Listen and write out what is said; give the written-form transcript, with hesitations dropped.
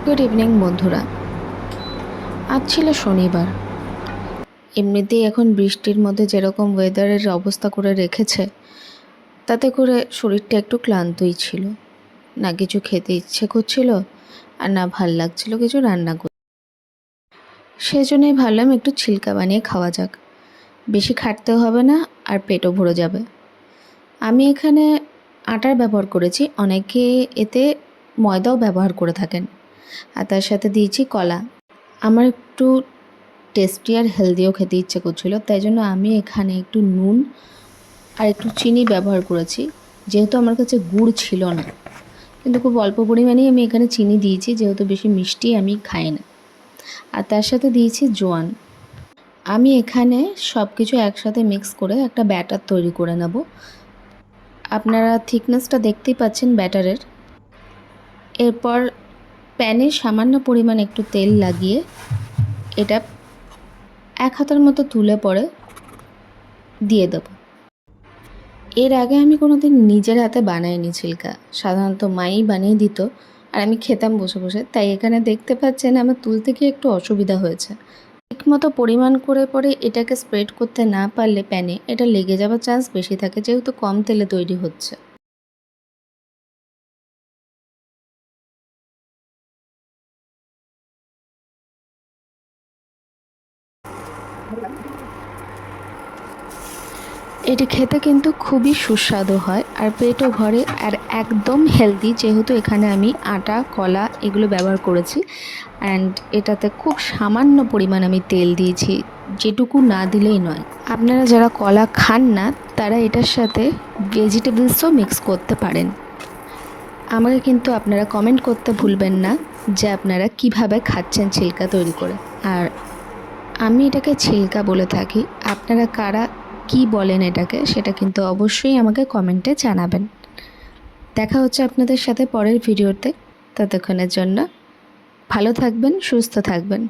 Good evening বন্ধুরা। আজ ছিল শনিবার। এমনিতেই এখন বৃষ্টির মধ্যে যেরকম ওয়েদারের অবস্থা করে রেখেছে, তাতে করে শরীরটা একটু ক্লান্তই ছিল। না কিছু খেতে ইচ্ছে করছিল, আর না ভাল লাগছিল কিছু রান্না করতে। সেই জন্যই ভাবলাম একটু ছিলকা বানিয়ে খাওয়া যাক। বেশি খাটতেও হবে না, আর পেটও ভরে যাবে। আমি এখানে আটার ব্যবহার করেছি, অনেকে এতে ময়দাও ব্যবহার করে থাকেন। আর তার সাথে দিয়েছি কলা। আমার একটু টেস্টি আর হেলদিও খেতে ইচ্ছে করছিল, তাই জন্য আমি এখানে একটু নুন আর একটু চিনি ব্যবহার করেছি। যেহেতু আমার কাছে গুড় ছিল না, কিন্তু খুব অল্প পরিমাণেই আমি এখানে চিনি দিয়েছি, যেহেতু বেশি মিষ্টি আমি খাই না। আর তার সাথে দিয়েছি জোয়ান। আমি এখানে সব কিছু একসাথে মিক্স করে একটা ব্যাটার তৈরি করে নেব। আপনারা থিকনেসটা দেখতেই পাচ্ছেন ব্যাটারের। এরপর প্যানে সামান্য পরিমাণ একটু তেল লাগিয়ে এটা এক হাতের মতো তুলে পরে দিয়ে দেব। এর আগে আমি কোনোদিন নিজের হাতে বানাইনি ছিলকা, সাধারণত মাই বানিয়ে দিত আর আমি খেতাম বসে বসে। তাই এখানে দেখতে পাচ্ছেন আমার তুলতে গিয়ে একটু অসুবিধা হয়েছে। ঠিকমতো পরিমাণ করে পরে এটাকে স্প্রেড করতে না পারলে প্যানে এটা লেগে যাওয়ার চান্স বেশি থাকে, যেহেতু কম তেলে তৈরি হচ্ছে। এটি খেতে কিন্তু খুবই সুস্বাদু হয়, আর পেটও ভরে, আর একদম হেলদি, যেহেতু এখানে আমি আটা কলা এগুলো ব্যবহার করেছি। অ্যান্ড এটাতে খুব সামান্য পরিমাণ আমি তেল দিয়েছি, যেটুকু না দিলেই নয়। আপনারা যারা কলা খান না, তারা এটার সাথে ভেজিটেবলসও মিক্স করতে পারেন। আমাকে কিন্তু আপনারা কমেন্ট করতে ভুলবেন না যে আপনারা কিভাবে খাচ্ছেন ছিলকা তৈরি করে। আর আমি এটাকে ছিলকা বলে থাকি, আপনারা কারা কি বলেন এটাকে, সেটা কিন্তু অবশ্যই আমাকে কমেন্টে জানাবেন। দেখা হচ্ছে আপনাদের সাথে পরের ভিডিওতে। ততক্ষণের জন্য ভালো থাকবেন, সুস্থ থাকবেন।